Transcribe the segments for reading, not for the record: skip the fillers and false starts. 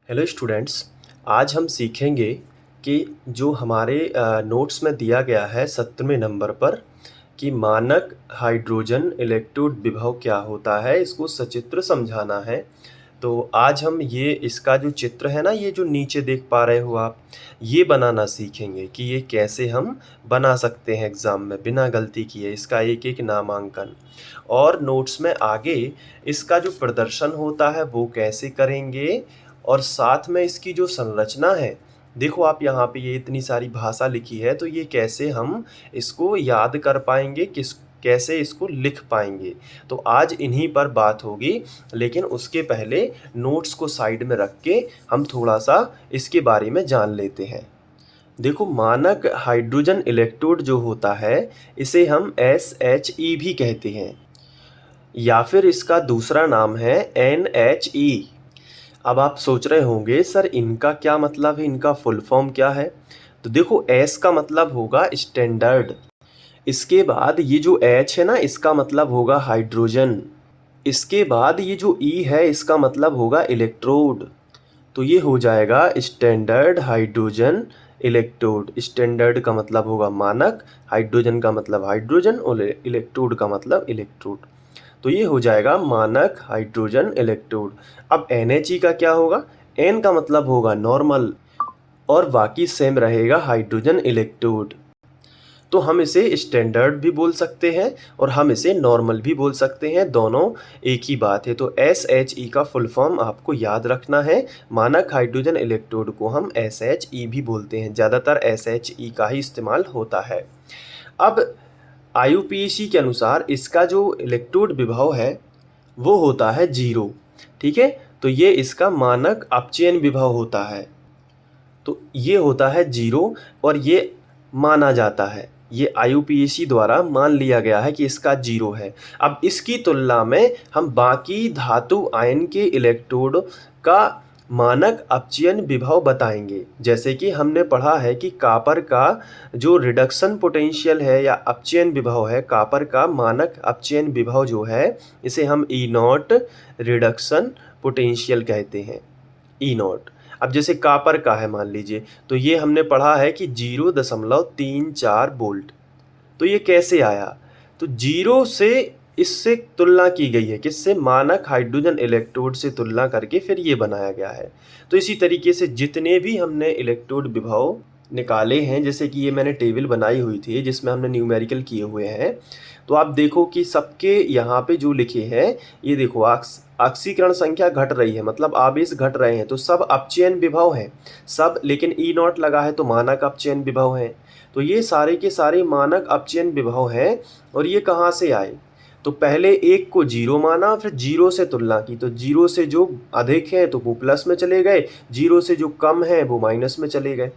Hello students. आज हम सीखेंगे कि जो हमारे नोट्स में दिया गया है 17वें नंबर पर कि मानक हाइड्रोजन इलेक्ट्रोड विभव क्या होता है, इसको सचित्र समझाना है। तो आज हम ये इसका जो चित्र है ना, ये जो नीचे देख पा रहे हो आप, ये बनाना सीखेंगे कि ये कैसे हम बना सकते हैं एग्ज़ाम में बिना गलती किए, इसका एक एक नामांकन। और नोट्स में आगे इसका जो प्रदर्शन होता है वो कैसे करेंगे, और साथ में इसकी जो संरचना है, देखो आप यहाँ पे ये इतनी सारी भाषा लिखी है, तो ये कैसे हम इसको याद कर पाएंगे, कैसे इसको लिख पाएंगे। तो आज इन्हीं पर बात होगी, लेकिन उसके पहले नोट्स को साइड में रख के हम थोड़ा सा इसके बारे में जान लेते हैं। देखो, मानक हाइड्रोजन इलेक्ट्रोड जो होता है, इसे हम SHE भी कहते हैं, या फिर इसका दूसरा नाम है NHE। अब आप सोच रहे होंगे सर इनका क्या मतलब है, इनका फुल फॉर्म क्या है। तो देखो, S का मतलब होगा स्टैंडर्ड, इसके बाद ये जो H है ना, इसका मतलब होगा हाइड्रोजन, इसके बाद ये जो E है इसका मतलब होगा इलेक्ट्रोड। तो ये हो जाएगा स्टैंडर्ड हाइड्रोजन इलेक्ट्रोड। स्टैंडर्ड का मतलब होगा मानक, हाइड्रोजन का मतलब हाइड्रोजन और इलेक्ट्रोड का मतलब इलेक्ट्रोड। तो ये हो जाएगा मानक हाइड्रोजन इलेक्ट्रोड। अब NHE का क्या होगा, N का मतलब होगा नॉर्मल, और बाकी सेम रहेगा हाइड्रोजन इलेक्ट्रोड। तो हम इसे स्टैंडर्ड भी बोल सकते हैं और हम इसे नॉर्मल भी बोल सकते हैं, दोनों एक ही बात है। तो SHE का फुल फॉर्म आपको याद रखना है। मानक हाइड्रोजन इलेक्ट्रोड को हम SHE भी बोलते हैं, ज़्यादातर SHE का ही इस्तेमाल होता है। अब IUPAC के अनुसार इसका जो इलेक्ट्रोड विभव है वो होता है 0। ठीक है, तो ये इसका मानक अपचयन विभव होता है, तो ये होता है 0, और ये माना जाता है, ये IUPAC द्वारा मान लिया गया है कि इसका 0 है। अब इसकी तुलना में हम बाकी धातु आयन के इलेक्ट्रोड का मानक अपचयन विभव बताएंगे। जैसे कि हमने पढ़ा है कि कॉपर का जो रिडक्शन पोटेंशियल है या अपचयन विभव है, कॉपर का मानक अपचयन विभव जो है, इसे हम E0 रिडक्शन पोटेंशियल कहते हैं, E0। अब जैसे कॉपर का है मान लीजिए, तो ये हमने पढ़ा है कि 0.34 वोल्ट। तो ये कैसे आया, तो 0 से इससे तुलना की गई है, किससे, मानक हाइड्रोजन इलेक्ट्रोड से तुलना करके फिर ये बनाया गया है। तो इसी तरीके से जितने भी हमने इलेक्ट्रोड विभव निकाले हैं, जैसे कि ये मैंने टेबल बनाई हुई थी जिसमें हमने न्यूमेरिकल किए हुए हैं, तो आप देखो कि सबके यहाँ पे जो लिखे हैं, ये देखो ऑक्सीकरण संख्या घट रही है, मतलब आवेश घट रहे हैं, तो सब अपचयन विभव हैं सब, लेकिन E0 लगा है तो मानक अपचयन विभव हैं। तो ये सारे के सारे मानक अपचयन विभव हैं। और ये कहाँ से आए, तो पहले एक को 0 माना, फिर 0 से तुलना की, तो 0 से जो अधिक है तो वो प्लस में चले गए, 0 से जो कम है वो माइनस में चले गए,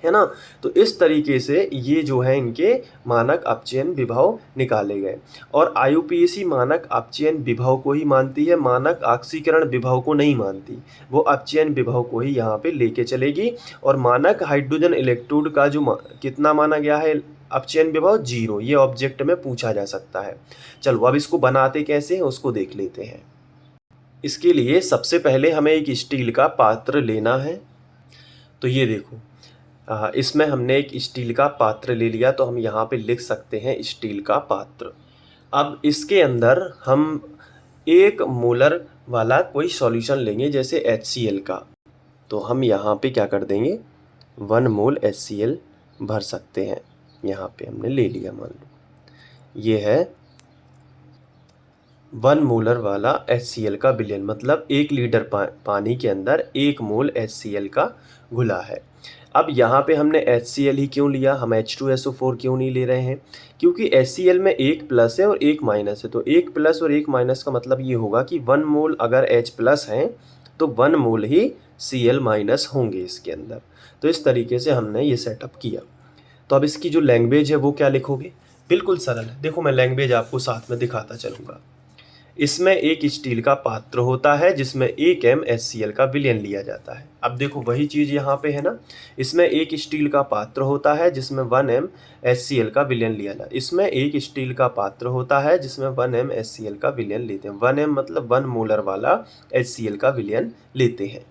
है ना। तो इस तरीके से ये जो है इनके मानक अपचयन विभव निकाले गए। और IUPAC मानक अपचयन विभव को ही मानती है, मानक ऑक्सीकरण विभव को नहीं मानती, वो अपचयन विभव को ही यहाँ पे लेके चलेगी। और मानक हाइड्रोजन इलेक्ट्रोड का जो कितना माना गया है अपचयन विभव, 0, ये ऑब्जेक्ट में पूछा जा सकता है। चलो अब इसको बनाते कैसे हैं उसको देख लेते हैं। इसके लिए सबसे पहले हमें एक स्टील का पात्र लेना है। तो ये देखो, इसमें हमने एक स्टील का पात्र ले लिया, तो हम यहाँ पे लिख सकते हैं स्टील का पात्र। अब इसके अंदर हम 1 मोलर वाला कोई सॉल्यूशन लेंगे, जैसे HCl का। तो हम यहाँ पे क्या कर देंगे, 1 मोल HCl भर सकते हैं। यहाँ पे हमने ले लिया, मान लो ये है 1 मोलर वाला HCl का विलयन, मतलब 1 लीटर पानी के अंदर 1 मोल HCl का घुला है। अब यहाँ पे हमने HCl ही क्यों लिया, हम H2SO4 क्यों नहीं ले रहे हैं, क्योंकि HCl में 1 प्लस है और 1 माइनस है। तो 1 प्लस और 1 माइनस का मतलब ये होगा कि 1 मोल अगर H प्लस है तो 1 मोल ही Cl माइनस होंगे इसके अंदर। तो इस तरीके से हमने ये सेटअप किया। तो अब इसकी जो लैंग्वेज है वो क्या लिखोगे, बिल्कुल सरल है। देखो, मैं लैंग्वेज आपको साथ में दिखाता चलूँगा। इसमें एक स्टील का पात्र होता है जिसमें 1 m HCl का विलयन लिया जाता है। अब देखो वही चीज़ यहाँ पे है ना, इसमें एक स्टील का पात्र होता है जिसमें 1 m HCl का विलयन लिया जाता है। इसमें एक स्टील का पात्र होता है जिसमें 1 m HCl का विलयन लेते हैं। 1 m मतलब 1 मोलर वाला HCl का विलयन लेते हैं।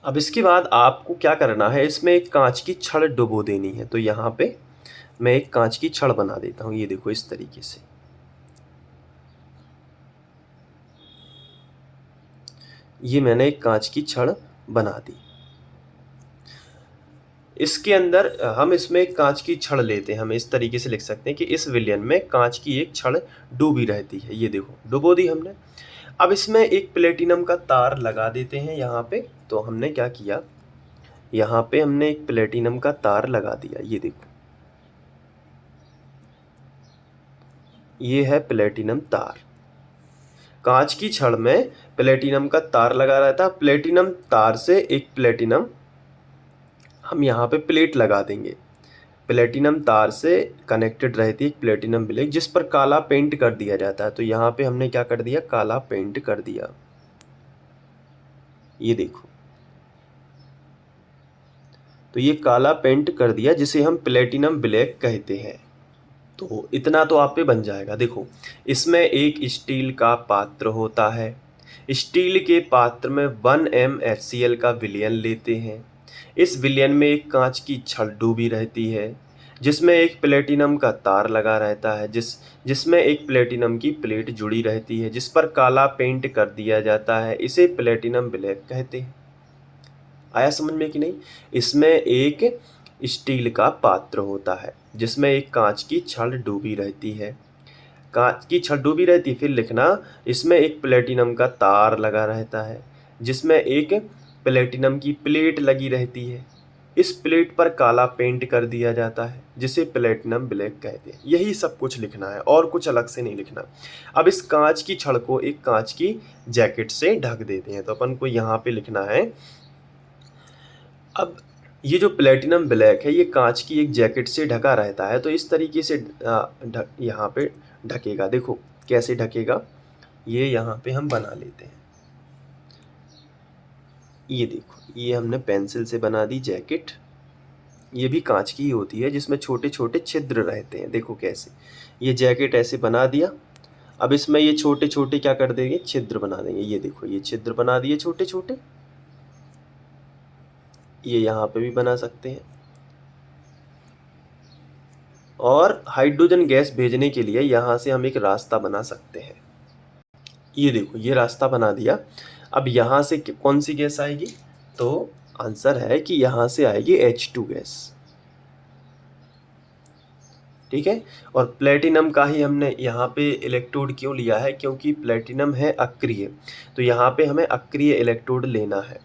अब इसके बाद आपको क्या करना है, इसमें एक कांच की छड़ डुबो देनी है। तो यहाँ पे मैं एक कांच की छड़ बना देता हूँ, ये देखो इस तरीके से। ये मैंने एक कांच की छड़ बना दी। इसके अंदर हम इसमें एक कांच की छड़ लेते हैं। हम इस तरीके से लिख सकते हैं कि इस विलयन में कांच की एक छड़ डूबी रहती है। ये देखो डुबो दी हमने। अब इसमें एक प्लेटिनम का तार लगा देते हैं यहाँ पे। तो हमने क्या किया, यहाँ पे हमने एक प्लेटिनम का तार लगा दिया। ये देखो, ये है प्लेटिनम तार। कांच की छड़ में प्लेटिनम का तार लगा रहता है। प्लेटिनम तार से एक प्लेटिनम हम यहाँ पे प्लेट लगा देंगे। प्लेटिनम तार से कनेक्टेड रहती है एक प्लेटिनम ब्लेक, जिस पर काला पेंट कर दिया जाता है। तो यहाँ पे हमने क्या कर दिया, काला पेंट कर दिया। ये देखो, तो ये काला पेंट कर दिया, जिसे हम प्लेटिनम ब्लैक कहते हैं। तो इतना तो आप पे बन जाएगा। देखो, इसमें एक स्टील का पात्र होता है। स्टील के पात्र में 1 HCl का विलयन लेते हैं। इस विलयन में एक कांच की छड़ डूबी रहती है, जिसमें एक प्लेटिनम का तार लगा रहता है, जिसमें एक प्लेटिनम की प्लेट जुड़ी रहती है, जिस पर काला पेंट कर दिया जाता है। इसे प्लेटिनम ब्लैक कहते हैं। आया समझ में कि नहीं? इसमें एक स्टील का पात्र होता है, जिसमें एक कांच की छड़ डूबी रहती है। कांच की छड़ डूबी रहती, फिर लिखना, इसमें एक प्लेटिनम का तार लगा रहता है, जिसमें एक प्लेटिनम की प्लेट लगी रहती है। इस प्लेट पर काला पेंट कर दिया जाता है, जिसे प्लेटिनम ब्लैक कहते हैं। यही सब कुछ लिखना है, और कुछ अलग से नहीं लिखना। अब इस कांच की छड़ को एक कांच की जैकेट से ढक देते हैं। तो अपन को यहाँ पे लिखना है, अब ये जो प्लेटिनम ब्लैक है, ये कांच की एक जैकेट से ढका रहता है। तो इस तरीके से यहाँ पे ढकेगा। देखो कैसे ढकेगा, ये यहाँ पे हम बना लेते हैं। ये देखो, ये हमने पेंसिल से बना दी जैकेट। ये भी कांच की ही होती है, जिसमें छोटे छोटे छिद्र रहते हैं। देखो कैसे, ये जैकेट ऐसे बना दिया। अब इसमें ये छोटे छोटे क्या कर देंगे, छिद्र बना देंगे। ये देखो, ये छिद्र बना दिए छोटे छोटे। ये यहाँ पे भी बना सकते हैं। और हाइड्रोजन गैस भेजने के लिए यहाँ से हम एक रास्ता बना सकते हैं। ये देखो, ये रास्ता बना दिया। अब यहाँ से कौन सी गैस आएगी, तो आंसर है कि यहाँ से आएगी H2 गैस। ठीक है। और प्लेटिनम का ही हमने यहाँ पे इलेक्ट्रोड क्यों लिया है, क्योंकि प्लेटिनम है अक्रिय। तो यहाँ पे हमें अक्रिय इलेक्ट्रोड लेना है,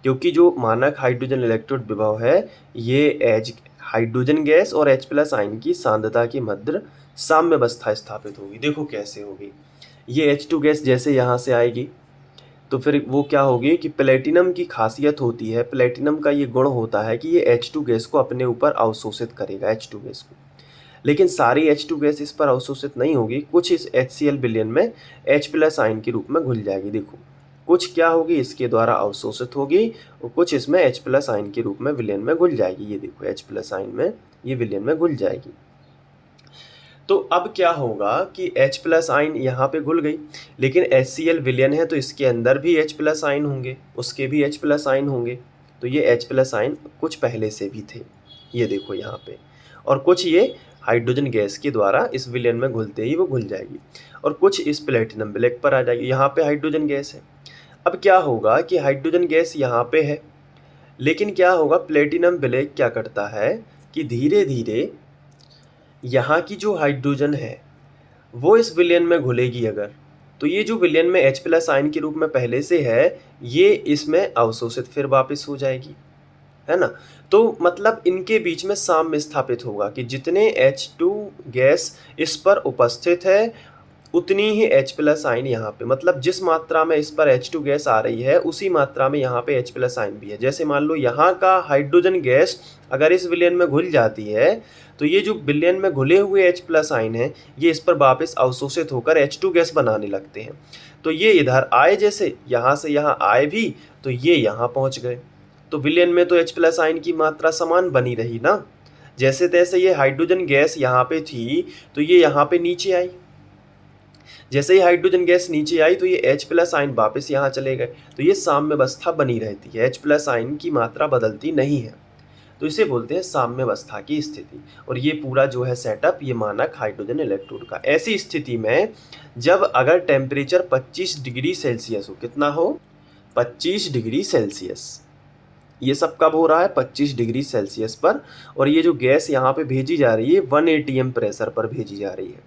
क्योंकि जो मानक हाइड्रोजन इलेक्ट्रोड विभव है, ये एच हाइड्रोजन गैस और H+ आयन की सांद्रता के मध्य साम्य अवस्था स्थापित होगी। देखो कैसे होगी, ये H2 गैस जैसे यहाँ से आएगी, तो फिर वो क्या होगी कि प्लेटिनम की खासियत होती है, प्लेटिनम का ये गुण होता है कि ये H2 गैस को अपने ऊपर अवशोषित करेगा, H2 गैस को। लेकिन सारी H2 गैस इस पर अवशोषित नहीं होगी, कुछ इस HCl विलयन में H+ आयन के रूप में घुल जाएगी। देखो, कुछ क्या होगी, इसके द्वारा अवशोषित होगी, और कुछ इसमें H+ आयन के रूप में विलयन में घुल जाएगी। ये देखो, H+ आयन में ये विलयन में घुल जाएगी। तो अब क्या होगा कि H+ आयन यहाँ पे घुल गई, लेकिन HCl विलयन है, तो इसके अंदर भी H+ आयन होंगे, उसके भी H+ आयन होंगे। तो ये H+ आयन कुछ पहले से भी थे, ये देखो यहाँ पे, और कुछ ये हाइड्रोजन गैस के द्वारा इस विलयन में घुलते ही वो घुल जाएगी, और कुछ इस प्लेटिनम ब्लैक पर आ जाएगी। यहाँ पे हाइड्रोजन गैस है। अब क्या होगा कि हाइड्रोजन गैस यहाँ पे है, लेकिन क्या होगा, प्लेटिनम ब्लैक क्या करता है कि धीरे धीरे यहाँ की जो हाइड्रोजन है वो इस विलयन में घुलेगी अगर, तो ये जो विलयन में H+ आयन के रूप में पहले से है, ये इसमें अवशोषित फिर वापस हो जाएगी, है ना। तो मतलब इनके बीच में साम्य स्थापित होगा कि जितने H2 गैस इस पर उपस्थित है, उतनी ही H+ आयन यहाँ पे, मतलब जिस मात्रा में इस पर H2 गैस आ रही है, उसी मात्रा में यहाँ पे H+ आयन भी है। जैसे मान लो यहाँ का हाइड्रोजन गैस अगर इस विलयन में घुल जाती है, तो ये जो विलयन में घुले हुए H+ आयन हैं, ये इस पर वापस अवशोषित होकर H2 गैस बनाने लगते हैं। तो ये इधर आए, जैसे यहाँ से यहाँ आए भी, तो ये यहाँ पहुँच गए। तो विलयन में तो H+ आयन की मात्रा समान बनी रही ना। जैसे तैसे ये हाइड्रोजन गैस यहाँ पे थी, तो ये यहाँ पे नीचे आई। जैसे ही हाइड्रोजन गैस नीचे आई तो ये H+ आयन वापस यहाँ चले गए, तो ये साम्यावस्था बनी रहती है, H+ आयन की मात्रा बदलती नहीं है। तो इसे बोलते हैं साम्यावस्था की स्थिति। और ये पूरा जो है सेटअप ये मानक हाइड्रोजन इलेक्ट्रोड का। ऐसी स्थिति में जब अगर टेम्परेचर 25 डिग्री सेल्सियस हो, कितना हो? 25 डिग्री सेल्सियस। ये सब कब हो रहा है? 25 डिग्री सेल्सियस पर। और ये जो गैस यहाँ पे भेजी जा रही है 1 atm प्रेशर पर भेजी जा रही है।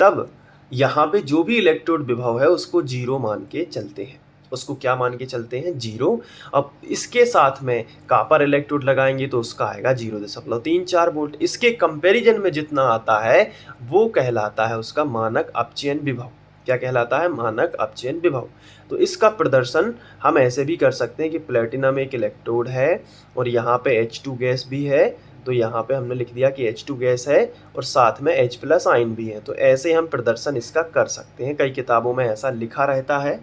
तब यहाँ पे जो भी इलेक्ट्रोड विभव है उसको 0 मान के चलते हैं। उसको क्या मान के चलते हैं? 0। अब इसके साथ में कॉपर इलेक्ट्रोड लगाएंगे तो उसका आएगा 0.34 वोल्ट। इसके कंपैरिजन में जितना आता है वो कहलाता है उसका मानक अपचयन विभव। क्या कहलाता है? मानक अपचयन विभव। तो इसका प्रदर्शन हम ऐसे भी कर सकते हैं कि प्लेटिनम एक इलेक्ट्रोड है और यहाँ पे H2 गैस भी है, तो यहाँ पे हमने लिख दिया कि H2 गैस है और साथ में H+ आयन भी है। तो ऐसे हम प्रदर्शन इसका कर सकते हैं। कई किताबों में ऐसा लिखा रहता है,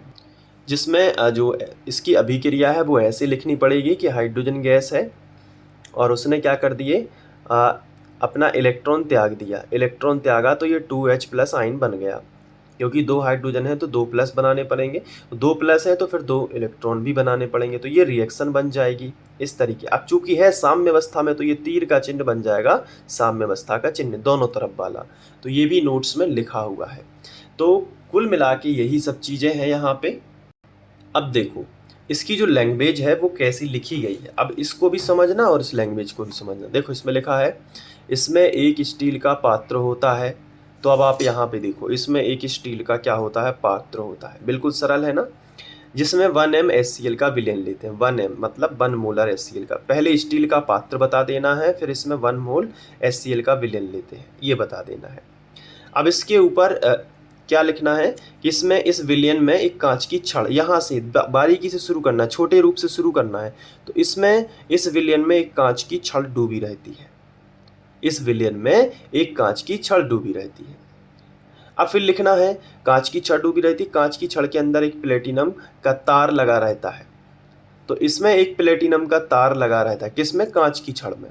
जिसमें जो इसकी अभिक्रिया है वो ऐसे लिखनी पड़ेगी कि हाइड्रोजन गैस है और उसने क्या कर दिए, अपना इलेक्ट्रॉन त्याग दिया। इलेक्ट्रॉन त्यागा तो ये 2H+ आयन बन गया, क्योंकि 2 हाइड्रोजन है तो 2+ बनाने पड़ेंगे, 2+ है तो फिर 2 इलेक्ट्रॉन भी बनाने पड़ेंगे, तो ये रिएक्शन बन जाएगी इस तरीके। अब चूंकि है साम्यावस्था में तो ये तीर का चिन्ह बन जाएगा साम्यावस्था का चिन्ह दोनों तरफ वाला। तो ये भी नोट्स में लिखा हुआ है। तो कुल मिला के यही सब चीज़ें हैं यहाँ पे। अब देखो इसकी जो लैंग्वेज है वो कैसी लिखी गई है, अब इसको भी समझना और इस लैंग्वेज को भी समझना। देखो इसमें लिखा है, इसमें एक स्टील का पात्र होता है। तो अब आप यहाँ पे देखो, इसमें एक स्टील का क्या होता है? पात्र होता है। बिल्कुल सरल है ना? जिसमें 1m HCl का विलयन लेते हैं। 1m मतलब 1 मोलर HCl का। पहले स्टील का पात्र बता देना है, फिर इसमें 1 मोल HCl का विलयन लेते हैं, ये बता देना है। अब इसके ऊपर क्या लिखना है कि इसमें इस विलयन में एक कांच की छड़, यहाँ से बारीकी से शुरू करना है, छोटे रूप से शुरू करना है। तो इसमें इस विलयन में एक कांच की छड़ डूबी रहती है। इस विलयन में एक कांच की छड़ डूबी रहती है। अब फिर लिखना है कांच की छड़ डूबी रहती है, कांच की छड़ के अंदर एक प्लेटिनम का तार लगा रहता है। तो इसमें एक प्लेटिनम का तार लगा रहता है, किसमें? कांच की छड़ में,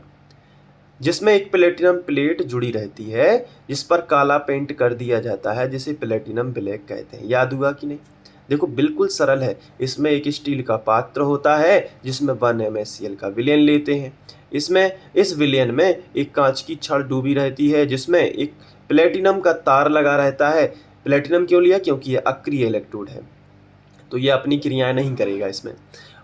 जिसमें एक प्लेटिनम प्लेट जुड़ी रहती है जिस पर काला पेंट कर दिया जाता है, जिसे प्लेटिनम ब्लैक कहते हैं। याद हुआ कि नहीं? देखो बिल्कुल सरल है। इसमें एक स्टील का पात्र होता है जिसमें 1m HCl का विलयन लेते हैं। इसमें इस विलयन में एक कांच की छड़ डूबी रहती है जिसमें एक प्लेटिनम का तार लगा रहता है। प्लेटिनम क्यों लिया? क्योंकि ये अक्रिय इलेक्ट्रोड है, तो ये अपनी क्रियाएं नहीं करेगा इसमें।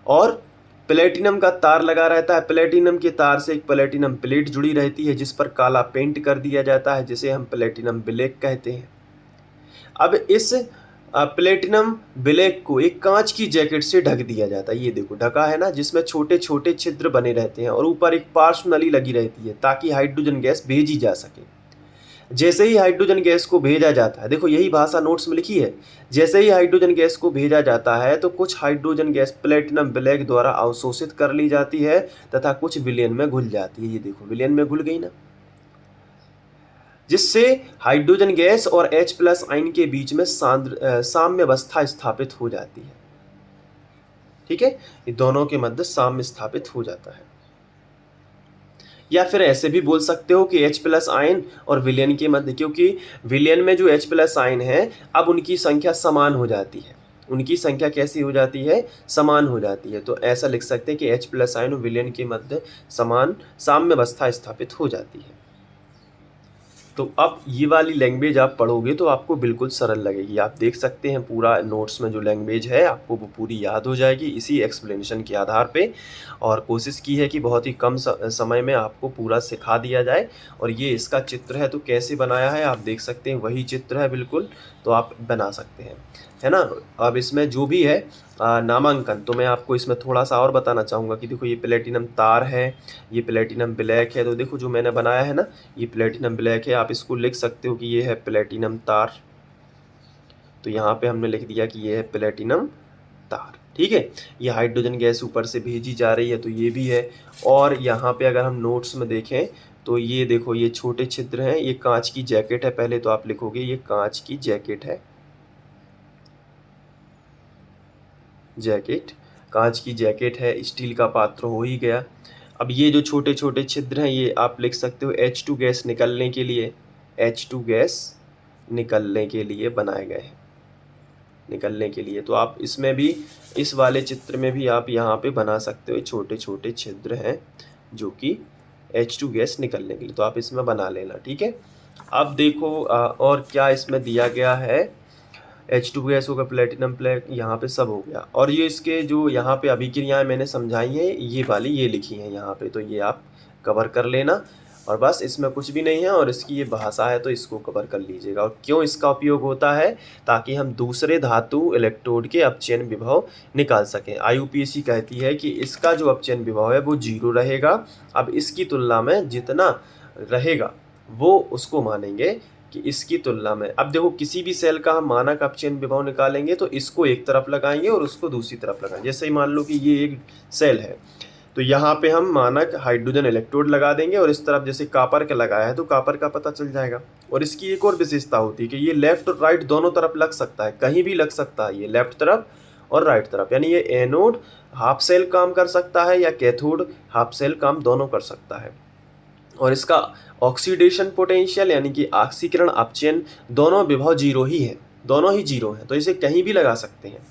और प्लेटिनम का तार लगा रहता है, प्लेटिनम के तार से एक प्लेटिनम प्लेट जुड़ी रहती है जिस पर काला पेंट कर दिया जाता है, जिसे हम प्लेटिनम ब्लैक कहते हैं। अब इस प्लेटिनम ब्लैक को एक कांच की जैकेट से ढक दिया जाता है। ये देखो ढका है ना, जिसमें छोटे छोटे छिद्र बने रहते हैं और ऊपर एक पार्श्व नली लगी रहती है ताकि हाइड्रोजन गैस भेजी जा सके। जैसे ही हाइड्रोजन गैस को भेजा जाता है, देखो यही भाषा नोट्स में लिखी है, जैसे ही हाइड्रोजन गैस को भेजा जाता है तो कुछ हाइड्रोजन गैस प्लेटिनम ब्लैक द्वारा अवशोषित कर ली जाती है तथा कुछ विलयन में घुल जाती है। ये देखो विलयन में घुल गई ना, जिससे हाइड्रोजन गैस और H+ आयन के बीच में साम्यावस्था स्थापित हो जाती है। ठीक है, ये दोनों के मध्य साम्य स्थापित हो जाता है। या फिर ऐसे भी बोल सकते हो कि H+ आयन और विलयन के मध्य, क्योंकि विलयन में जो H+ आयन है अब उनकी संख्या समान हो जाती है। उनकी संख्या कैसी हो जाती है? समान हो जाती है। तो ऐसा लिख सकते हैं कि H+ आयन और विलयन के मध्य समान साम्यावस्था स्थापित हो जाती है। तो अब ये वाली लैंग्वेज आप पढ़ोगे तो आपको बिल्कुल सरल लगेगी। आप देख सकते हैं पूरा नोट्स में जो लैंग्वेज है आपको वो पूरी याद हो जाएगी इसी एक्सप्लेनेशन के आधार पे। और कोशिश की है कि बहुत ही कम समय में आपको पूरा सिखा दिया जाए। और ये इसका चित्र है, तो कैसे बनाया है आप देख सकते हैं, वही चित्र है बिल्कुल, तो आप बना सकते हैं, है ना। अब इसमें जो भी है नामांकन, तो मैं आपको इसमें थोड़ा सा और बताना चाहूँगा कि देखो ये प्लेटिनम तार है, ये प्लेटिनम ब्लैक है। तो देखो जो मैंने बनाया है ना, ये प्लेटिनम ब्लैक है, आप इसको लिख सकते हो कि ये है प्लेटिनम तार। तो यहाँ पे हमने लिख दिया कि ये है प्लेटिनम तार। ठीक है, ये हाइड्रोजन गैस ऊपर से भेजी जा रही है, तो ये भी है। और यहाँ पे अगर हम नोट्स में देखें तो ये देखो ये छोटे छिद्र हैं, ये कांच की जैकेट है। पहले तो आप लिखोगे ये कांच की जैकेट है, जैकेट, कांच की जैकेट है, स्टील का पात्र हो ही गया। अब ये जो छोटे छोटे छिद्र हैं ये आप लिख सकते हो H2 गैस निकलने के लिए, H2 गैस निकलने के लिए बनाए गए हैं, निकलने के लिए। तो आप इसमें भी, इस वाले चित्र में भी आप यहाँ पे बना सकते हो, छोटे छोटे छिद्र हैं जो कि H2 गैस निकलने के लिए, तो आप इसमें बना लेना, ठीक है। अब देखो और क्या इसमें दिया गया है, H2 गैस होगा, प्लेटिनम प्लेट, यहाँ पे सब हो गया। और ये इसके जो यहाँ पे अभिक्रियाएं मैंने समझाई हैं, ये वाली ये लिखी हैं यहाँ पे, तो ये आप कवर कर लेना। और बस इसमें कुछ भी नहीं है, और इसकी ये भाषा है तो इसको कवर कर लीजिएगा। और क्यों इसका उपयोग होता है, ताकि हम दूसरे धातु इलेक्ट्रोड के अपचयन विभव निकाल सकें। IUPAC कहती है कि इसका जो अपचयन विभव है वो 0 रहेगा। अब इसकी तुलना में जितना रहेगा वो उसको मानेंगे कि इसकी तुलना में, अब देखो किसी भी सेल का हम मानक अपचयन विभव निकालेंगे तो इसको एक तरफ लगाएंगे और उसको दूसरी तरफ लगाएंगे। जैसे ही मान लो कि ये एक सेल है, तो यहाँ पे हम मानक हाइड्रोजन इलेक्ट्रोड लगा देंगे, और इस तरफ जैसे कॉपर का लगाया है तो कॉपर का पता चल जाएगा। और इसकी एक और विशेषता होती है कि ये लेफ्ट और राइट दोनों तरफ लग सकता है, कहीं भी लग सकता है, ये लेफ्ट तरफ और राइट तरफ, यानी ये एनोड हाफ सेल काम कर सकता है या कैथोड हाफ सेल काम दोनों कर सकता है। और इसका ऑक्सीडेशन पोटेंशियल यानी कि ऑक्सीकरण अपचयन दोनों विभव 0 ही है, दोनों ही 0 है, तो इसे कहीं भी लगा सकते हैं।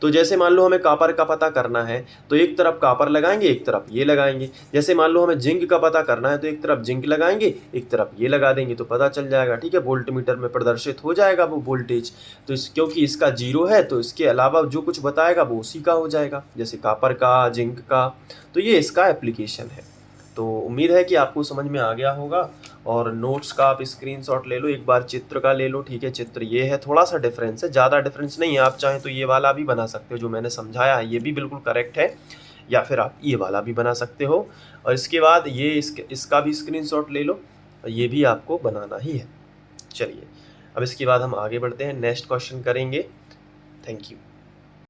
तो जैसे मान लो हमें कॉपर का पता करना है तो एक तरफ कॉपर लगाएंगे, एक तरफ ये लगाएंगे। जैसे मान लो हमें जिंक का पता करना है तो एक तरफ जिंक लगाएंगे, एक तरफ ये लगा देंगे, तो पता चल जाएगा, ठीक है। वोल्टमीटर में प्रदर्शित हो जाएगा वो वोल्टेज। तो क्योंकि इसका 0 है तो इसके अलावा जो कुछ बताएगा वो उसी का हो जाएगा, जैसे कॉपर का, जिंक का। तो ये इसका एप्लीकेशन है। तो उम्मीद है कि आपको समझ में आ गया होगा। और नोट्स का आप स्क्रीनशॉट ले लो, एक बार चित्र का ले लो, ठीक है। चित्र ये है, थोड़ा सा डिफरेंस है, ज़्यादा डिफरेंस नहीं है। आप चाहें तो ये वाला भी बना सकते हो, जो मैंने समझाया है ये भी बिल्कुल करेक्ट है, या फिर आप ये वाला भी बना सकते हो। और इसके बाद ये इसका भी स्क्रीनशॉट ले लो, ये भी आपको बनाना ही है। चलिए अब इसके बाद हम आगे बढ़ते हैं, नेक्स्ट क्वेश्चन करेंगे। Thank you.